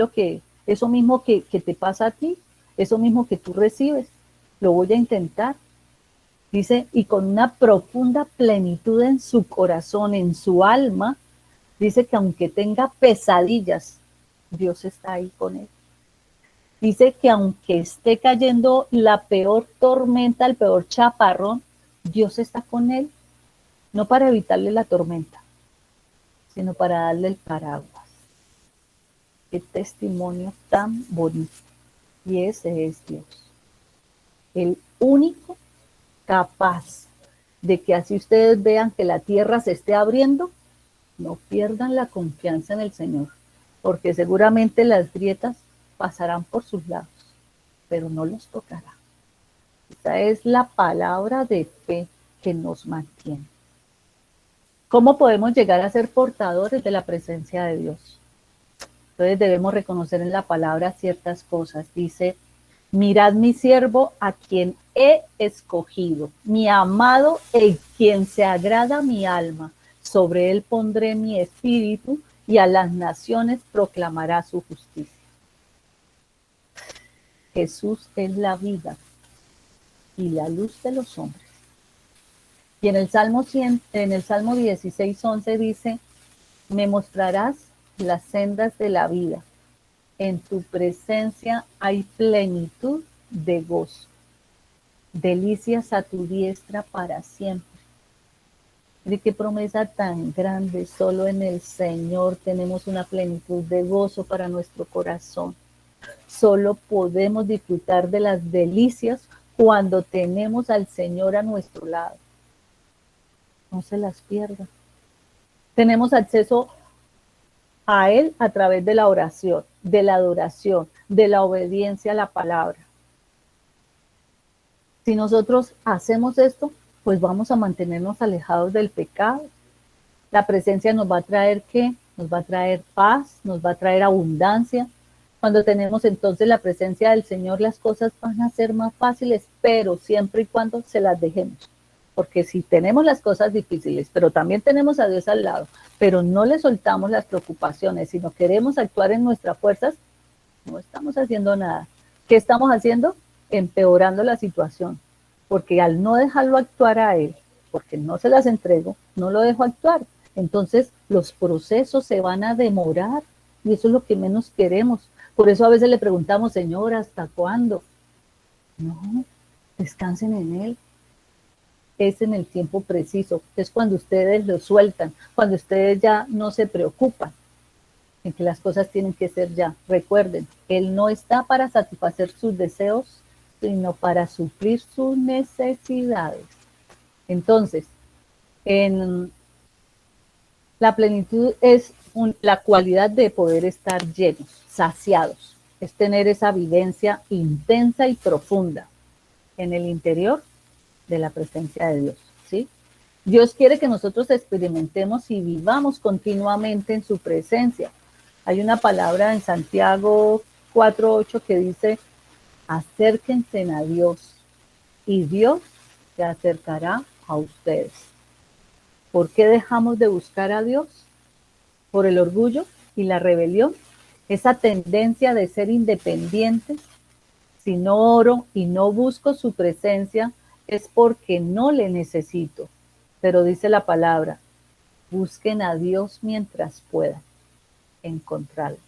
eso mismo que te pasa a ti, eso mismo que tú recibes, lo voy a intentar. Dice, y con una profunda plenitud en su corazón, en su alma, dice que aunque tenga pesadillas, Dios está ahí con él. Dice que aunque esté cayendo la peor tormenta, el peor chaparrón, Dios está con él, no para evitarle la tormenta, sino para darle el paraguas. Qué testimonio tan bonito. Y ese es Dios, el único capaz de que así ustedes vean que la tierra se esté abriendo, no pierdan la confianza en el Señor, porque seguramente las grietas pasarán por sus lados, pero no los tocará. Esa es la palabra de fe que nos mantiene. ¿Cómo podemos llegar a ser portadores de la presencia de Dios? Entonces debemos reconocer en la palabra ciertas cosas. Dice, mirad mi siervo a quien he escogido, mi amado en quien se agrada mi alma. Sobre él pondré mi espíritu y a las naciones proclamará su justicia. Jesús es la vida y la luz de los hombres. Y en el Salmo 16:11 dice, me mostrarás las sendas de la vida. En tu presencia hay plenitud de gozo. Delicias a tu diestra para siempre. Mire qué promesa tan grande. Solo en el Señor tenemos una plenitud de gozo para nuestro corazón. Solo podemos disfrutar de las delicias cuando tenemos al Señor a nuestro lado. No se las pierda. Tenemos acceso a Él a través de la oración, de la adoración, de la obediencia a la palabra. Si nosotros hacemos esto, pues vamos a mantenernos alejados del pecado. La presencia nos va a traer ¿qué? Nos va a traer paz, nos va a traer abundancia. Cuando tenemos entonces la presencia del Señor, las cosas van a ser más fáciles, pero siempre y cuando se las dejemos. Porque si tenemos las cosas difíciles, pero también tenemos a Dios al lado, pero no le soltamos las preocupaciones, sino queremos actuar en nuestras fuerzas, no estamos haciendo nada. ¿Qué estamos haciendo? Empeorando la situación. Porque al no dejarlo actuar a él, porque no se las entrego, no lo dejo actuar. Entonces los procesos se van a demorar y eso es lo que menos queremos. Por eso a veces le preguntamos, Señor, ¿hasta cuándo? No, descansen en él. Es en el tiempo preciso, es cuando ustedes lo sueltan, cuando ustedes ya no se preocupan en que las cosas tienen que ser ya. Recuerden, Él no está para satisfacer sus deseos, sino para suplir sus necesidades. Entonces, en la plenitud es la cualidad de poder estar llenos, saciados, es tener esa vivencia intensa y profunda en el interior de la presencia de Dios, ¿sí? Dios quiere que nosotros experimentemos y vivamos continuamente en su presencia. Hay una palabra en Santiago 4:8 que dice, acérquense a Dios y Dios se acercará a ustedes. ¿Por qué dejamos de buscar a Dios? Por el orgullo y la rebelión, esa tendencia de ser independientes. Si no oro y no busco su presencia, es porque no le necesito. Pero dice la palabra, Busquen a Dios mientras puedan encontrarlo.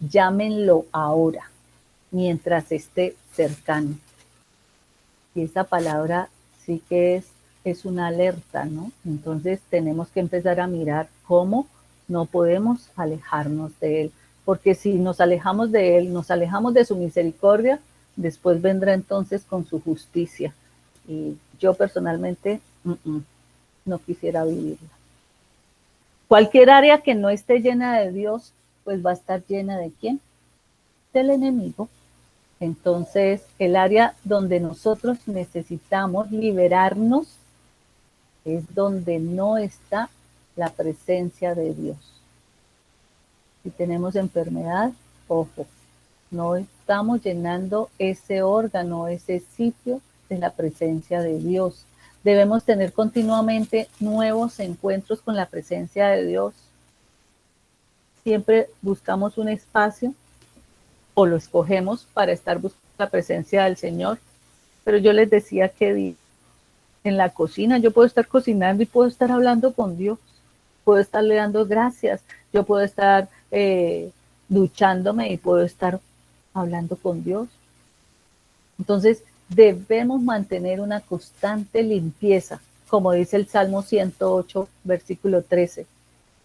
Llámenlo ahora, mientras esté cercano. Y esa palabra sí que es una alerta, ¿no? Entonces tenemos que empezar a mirar cómo no podemos alejarnos de Él. Porque si nos alejamos de Él, nos alejamos de su misericordia, después vendrá entonces con su justicia. Y yo personalmente no quisiera vivirla. Cualquier área que no esté llena de Dios, pues va a estar llena ¿de quién? Del enemigo. Entonces, el área donde nosotros necesitamos liberarnos es donde no está la presencia de Dios. Si tenemos enfermedad, ojo, no estamos llenando ese órgano, ese sitio de la presencia de Dios. Debemos tener continuamente nuevos encuentros con la presencia de Dios. Siempre buscamos un espacio o lo escogemos para estar buscando la presencia del Señor. Pero yo les decía que en la cocina yo puedo estar cocinando y puedo estar hablando con Dios, puedo estarle dando gracias, yo puedo estar duchándome y puedo estar hablando con Dios. Entonces debemos mantener una constante limpieza, como dice el Salmo 108, versículo 13.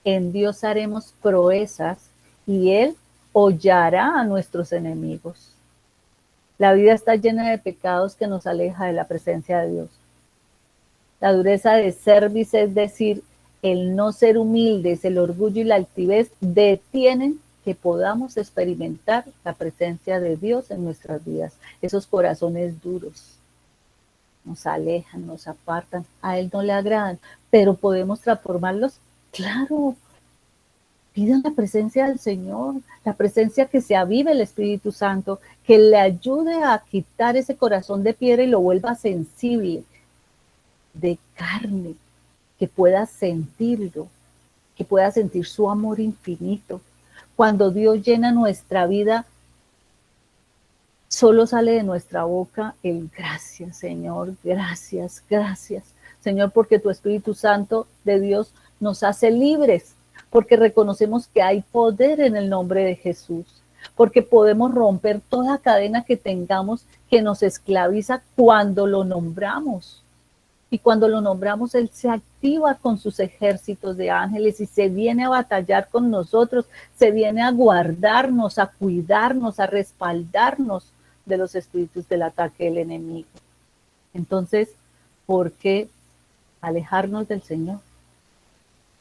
En Dios haremos proezas y Él hollará a nuestros enemigos. La vida está llena de pecados que nos aleja de la presencia de Dios. La dureza de cerviz, es decir, el no ser humildes, el orgullo y la altivez, detienen que podamos experimentar la presencia de Dios en nuestras vidas. Esos corazones duros nos alejan, nos apartan, a Él no le agradan, pero podemos transformarlos, claro. Pidan la presencia del Señor, la presencia que se avive el Espíritu Santo, que le ayude a quitar ese corazón de piedra y lo vuelva sensible, de carne, que pueda sentirlo, que pueda sentir su amor infinito. Cuando Dios llena nuestra vida, solo sale de nuestra boca el gracias, Señor, gracias, gracias. Señor, porque tu Espíritu Santo de Dios nos hace libres, porque reconocemos que hay poder en el nombre de Jesús, porque podemos romper toda cadena que tengamos que nos esclaviza cuando lo nombramos. Y cuando lo nombramos, Él se activa con sus ejércitos de ángeles y se viene a batallar con nosotros, se viene a guardarnos, a cuidarnos, a respaldarnos de los espíritus del ataque del enemigo. Entonces, ¿por qué alejarnos del Señor?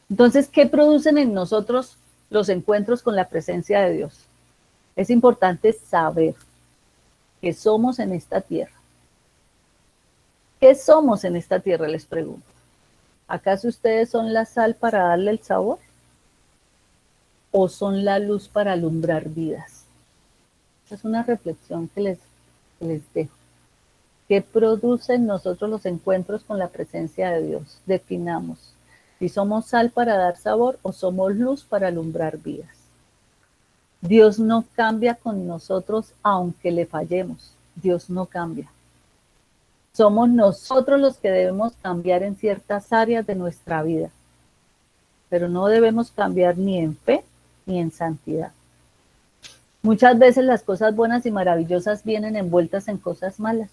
Entonces, ¿qué producen en nosotros los encuentros con la presencia de Dios? Es importante saber que somos en esta tierra. ¿Qué somos en esta tierra? Les pregunto. ¿Acaso ustedes son la sal para darle el sabor? ¿O son la luz para alumbrar vidas? Esa es una reflexión que les dejo. ¿Qué producen nosotros los encuentros con la presencia de Dios? Definamos si somos sal para dar sabor o somos luz para alumbrar vidas. Dios no cambia con nosotros aunque le fallemos. Dios no cambia. Somos nosotros los que debemos cambiar en ciertas áreas de nuestra vida, pero no debemos cambiar ni en fe ni en santidad. Muchas veces las cosas buenas y maravillosas vienen envueltas en cosas malas.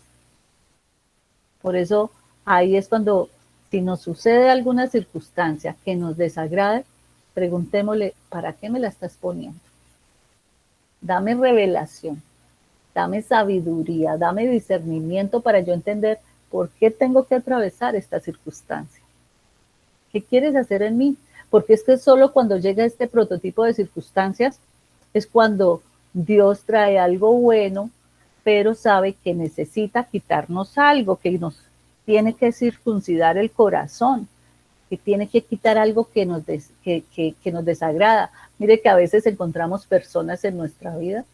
Por eso ahí es cuando, si nos sucede alguna circunstancia que nos desagrade, preguntémosle, ¿para qué me la estás poniendo? Dame revelación. Dame sabiduría, dame discernimiento para yo entender por qué tengo que atravesar esta circunstancia. ¿Qué quieres hacer en mí? Porque es que solo cuando llega este prototipo de circunstancias es cuando Dios trae algo bueno, pero sabe que necesita quitarnos algo, que nos tiene que circuncidar el corazón, que tiene que quitar algo que nos desagrada. Mire que a veces encontramos personas en nuestra vida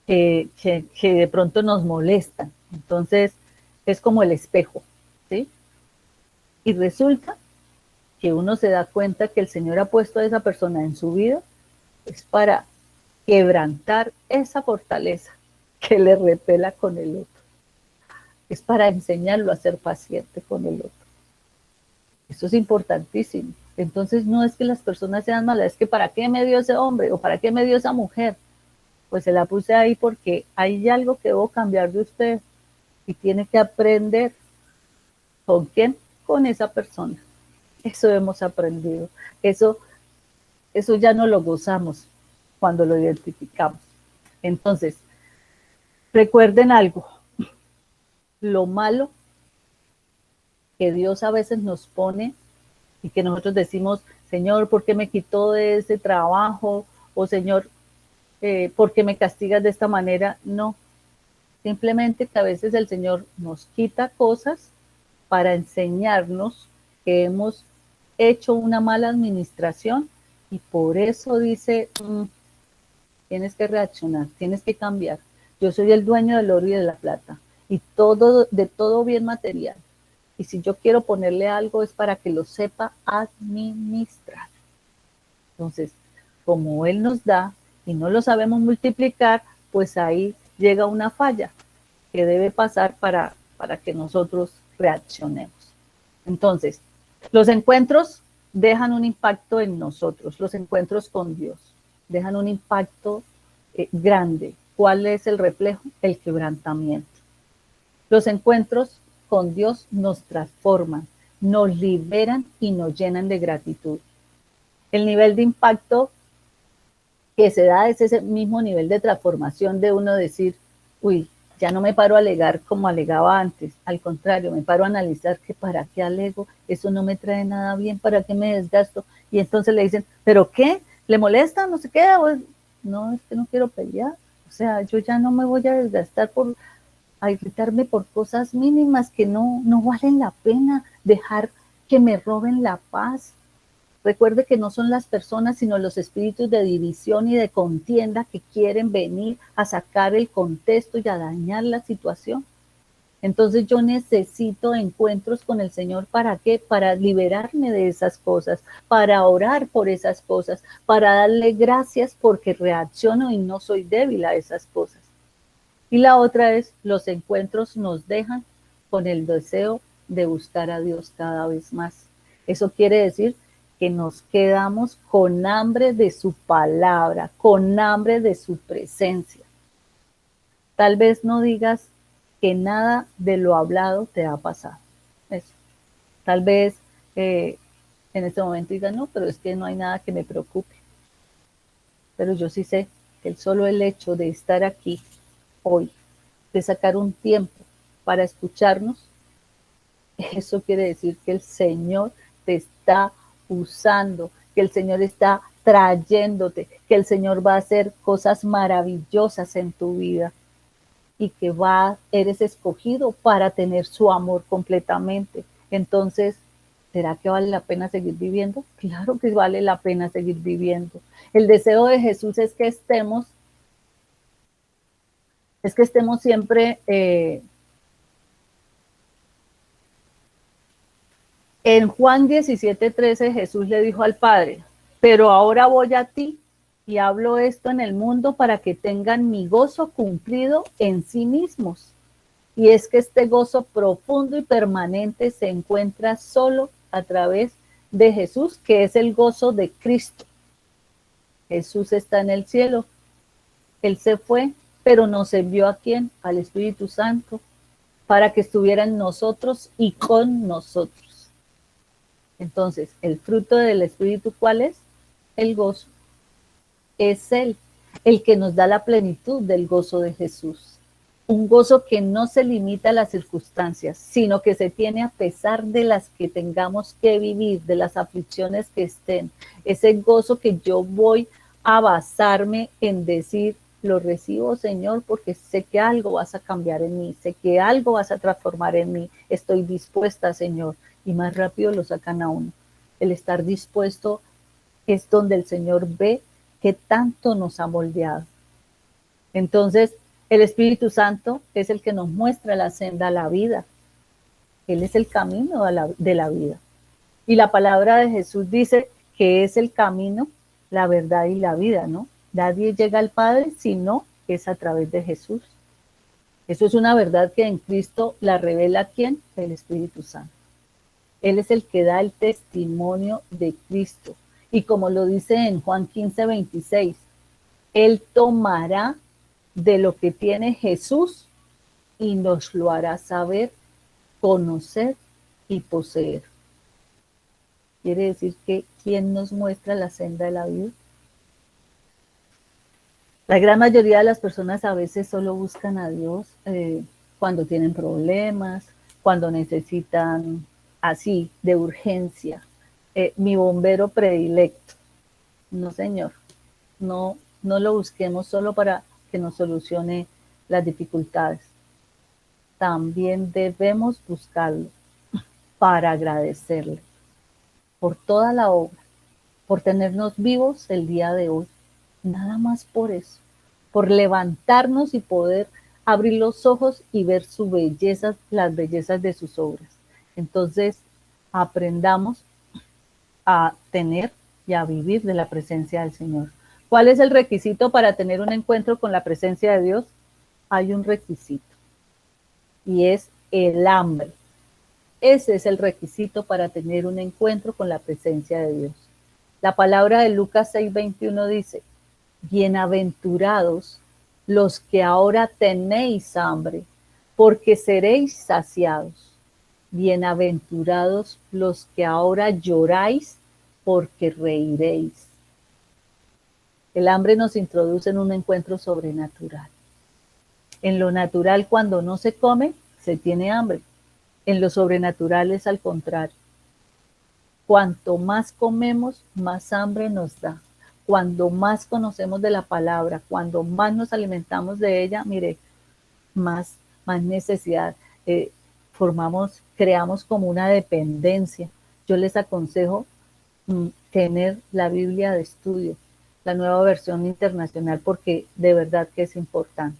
que de pronto nos molestan. Entonces, es como el espejo, ¿sí? Y resulta que uno se da cuenta que el Señor ha puesto a esa persona en su vida es para quebrantar esa fortaleza que le repela con el otro. Es para enseñarlo a ser paciente con el otro. Eso es importantísimo. Entonces no es que las personas sean malas, es que ¿para qué me dio ese hombre o para qué me dio esa mujer? Pues se la puse ahí porque hay algo que debo cambiar de usted y tiene que aprender. ¿Con quién? Con esa persona. Eso hemos aprendido. Eso, eso ya no lo gozamos cuando lo identificamos. Entonces, recuerden algo, lo malo que Dios a veces nos pone y que nosotros decimos, Señor, ¿por qué me quitó de ese trabajo? O Señor, ¿por qué me castigas de esta manera? No, simplemente que a veces el Señor nos quita cosas para enseñarnos que hemos hecho una mala administración y por eso dice, tienes que reaccionar, tienes que cambiar. Yo soy el dueño del oro y de la plata y todo, de todo bien material. Y si yo quiero ponerle algo es para que lo sepa administrar. Entonces, como Él nos da y no lo sabemos multiplicar, pues ahí llega una falla que debe pasar para que nosotros reaccionemos. Entonces, los encuentros dejan un impacto en nosotros, los encuentros con Dios dejan un impacto grande. ¿Cuál es el reflejo? El quebrantamiento. Los encuentros con Dios nos transforman, nos liberan y nos llenan de gratitud. El nivel de impacto que se da es ese mismo nivel de transformación de uno decir, uy, ya no me paro a alegar como alegaba antes, al contrario, me paro a analizar que para qué alego, eso no me trae nada bien, para qué me desgasto, y entonces le dicen, ¿pero qué? ¿Le molesta? No sé qué, no, es que no quiero pelear, o sea, yo ya no me voy a desgastar a irritarme por cosas mínimas que no valen la pena, dejar que me roben la paz. Recuerde que no son las personas, sino los espíritus de división y de contienda que quieren venir a sacar el contexto y a dañar la situación. Entonces yo necesito encuentros con el Señor. ¿Para qué? Para liberarme de esas cosas, para orar por esas cosas, para darle gracias porque reacciono y no soy débil a esas cosas. Y la otra es, los encuentros nos dejan con el deseo de buscar a Dios cada vez más. Eso quiere decir que nos quedamos con hambre de su palabra, con hambre de su presencia. Tal vez no digas que nada de lo hablado te ha pasado. Eso. Tal vez en este momento digas, no, pero es que no hay nada que me preocupe. Pero yo sí sé que solo el hecho de estar aquí hoy, de sacar un tiempo para escucharnos, eso quiere decir que el Señor te está usando, que el Señor está trayéndote, que el Señor va a hacer cosas maravillosas en tu vida y que eres escogido para tener su amor completamente. Entonces, ¿será que vale la pena seguir viviendo? Claro que vale la pena seguir viviendo. El deseo de Jesús es que estemos siempre en Juan 17:13 Jesús le dijo al Padre, pero ahora voy a ti y hablo esto en el mundo para que tengan mi gozo cumplido en sí mismos. Y es que este gozo profundo y permanente se encuentra solo a través de Jesús, que es el gozo de Cristo. Jesús está en el cielo. Él se fue, pero nos envió ¿a quién? Al Espíritu Santo, para que estuviera en nosotros y con nosotros. Entonces, el fruto del Espíritu, ¿cuál es? El gozo. Es Él el que nos da la plenitud del gozo de Jesús. Un gozo que no se limita a las circunstancias, sino que se tiene a pesar de las que tengamos que vivir, de las aflicciones que estén. Ese gozo que yo voy a basarme en decir, lo recibo, Señor, porque sé que algo vas a cambiar en mí, sé que algo vas a transformar en mí. Estoy dispuesta, Señor. Y más rápido lo sacan a uno. El estar dispuesto es donde el Señor ve que tanto nos ha moldeado. Entonces, el Espíritu Santo es el que nos muestra la senda a la vida. Él es el camino de la vida. Y la palabra de Jesús dice que es el camino, la verdad y la vida, ¿no? Nadie llega al Padre si no es a través de Jesús. Eso es una verdad que en Cristo la revela ¿quién? El Espíritu Santo. Él es el que da el testimonio de Cristo. Y como lo dice en Juan 15:26, Él tomará de lo que tiene Jesús y nos lo hará saber, conocer y poseer. Quiere decir que ¿quién nos muestra la senda de la vida? La gran mayoría de las personas a veces solo buscan a Dios cuando tienen problemas, cuando necesitan así, de urgencia. Mi bombero predilecto. No, señor. No, no lo busquemos solo para que nos solucione las dificultades. También debemos buscarlo para agradecerle por toda la obra, por tenernos vivos el día de hoy. Nada más por eso, por levantarnos y poder abrir los ojos y ver su belleza, las bellezas de sus obras. Entonces, aprendamos a tener y a vivir de la presencia del Señor. ¿Cuál es el requisito para tener un encuentro con la presencia de Dios? Hay un requisito y es el hambre. Ese es el requisito para tener un encuentro con la presencia de Dios. La palabra de Lucas 6:21 dice, bienaventurados los que ahora tenéis hambre, porque seréis saciados. Bienaventurados los que ahora lloráis, porque reiréis. El hambre nos introduce en un encuentro sobrenatural. En lo natural, cuando no se come, se tiene hambre. En lo sobrenatural es al contrario. Cuanto más comemos, más hambre nos da. Cuando más conocemos de la palabra, cuando más nos alimentamos de ella, mire, más necesidad creamos como una dependencia. Yo les aconsejo tener la Biblia de estudio, la nueva versión internacional, porque de verdad que es importante.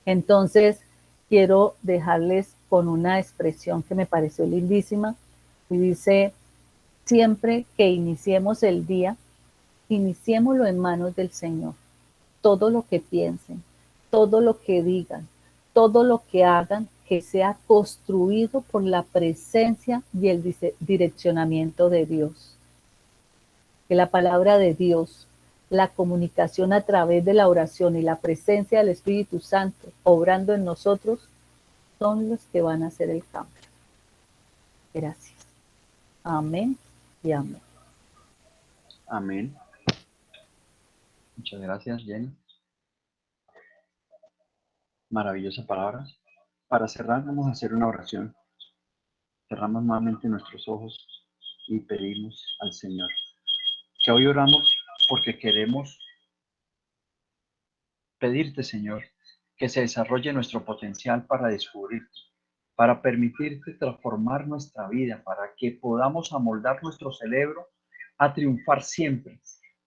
Entonces, quiero dejarles con una expresión que me pareció lindísima y dice, siempre que iniciemos el día, iniciémoslo en manos del Señor. Todo lo que piensen, todo lo que digan, todo lo que hagan, que sea construido por la presencia y el direccionamiento de Dios. Que la palabra de Dios, la comunicación a través de la oración y la presencia del Espíritu Santo obrando en nosotros son los que van a hacer el cambio. Gracias. Amén y amén. Amén. Muchas gracias, Jenny. Maravillosa palabra. Para cerrar, vamos a hacer una oración. Cerramos nuevamente nuestros ojos y pedimos al Señor que hoy oramos porque queremos pedirte, Señor, que se desarrolle nuestro potencial para descubrirte, para permitirte transformar nuestra vida, para que podamos amoldar nuestro cerebro a triunfar siempre,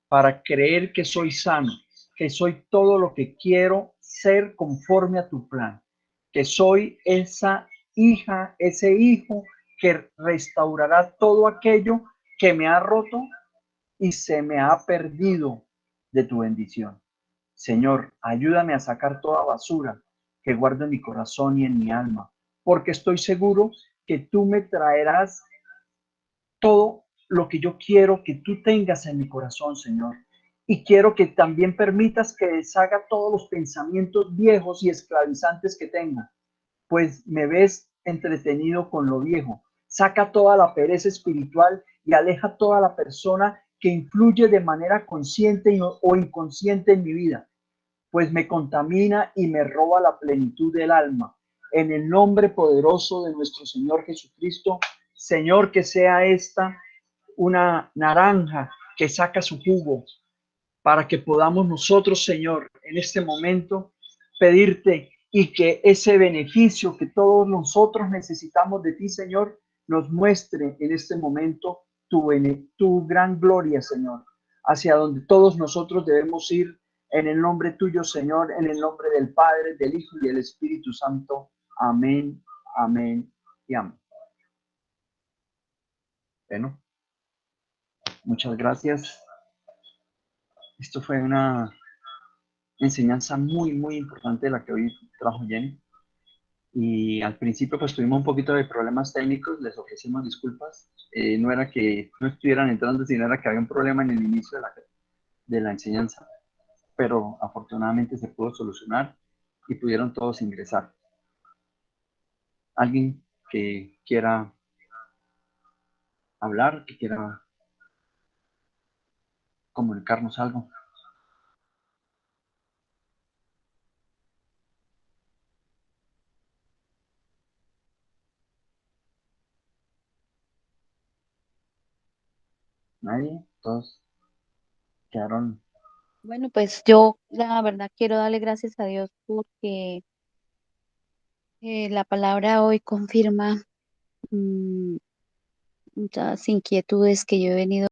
para creer que soy sano, que soy todo lo que quiero ser conforme a tu plan, que soy esa hija, ese hijo que restaurará todo aquello que me ha roto y se me ha perdido de tu bendición. Señor, ayúdame a sacar toda basura que guardo en mi corazón y en mi alma, porque estoy seguro que tú me traerás todo lo que yo quiero que tú tengas en mi corazón, Señor. Y quiero que también permitas que deshaga todos los pensamientos viejos y esclavizantes que tengo, pues me ves entretenido con lo viejo. Saca toda la pereza espiritual y aleja toda la persona que influye de manera consciente o inconsciente en mi vida, pues me contamina y me roba la plenitud del alma. En el nombre poderoso de nuestro Señor Jesucristo, Señor, que sea esta una naranja que saca su jugo para que podamos nosotros, Señor, en este momento pedirte y que ese beneficio que todos nosotros necesitamos de ti, Señor, nos muestre en este momento tu gran gloria, Señor, hacia donde todos nosotros debemos ir en el nombre tuyo, Señor, en el nombre del Padre, del Hijo y del Espíritu Santo. Amén, amén y amén. Bueno, muchas gracias. Esto fue una enseñanza muy, muy importante la que hoy trajo Jenny. Y al principio pues tuvimos un poquito de problemas técnicos, les ofrecimos disculpas. No era que no estuvieran entrando, sino era que había un problema en el inicio de la enseñanza, pero afortunadamente se pudo solucionar y pudieron todos ingresar. ¿Alguien que quiera hablar, que quiera comunicarnos algo? ¿Nadie? Todos quedaron. Bueno, pues yo la verdad quiero darle gracias a Dios porque la palabra hoy confirma mm, muchas inquietudes que yo he venido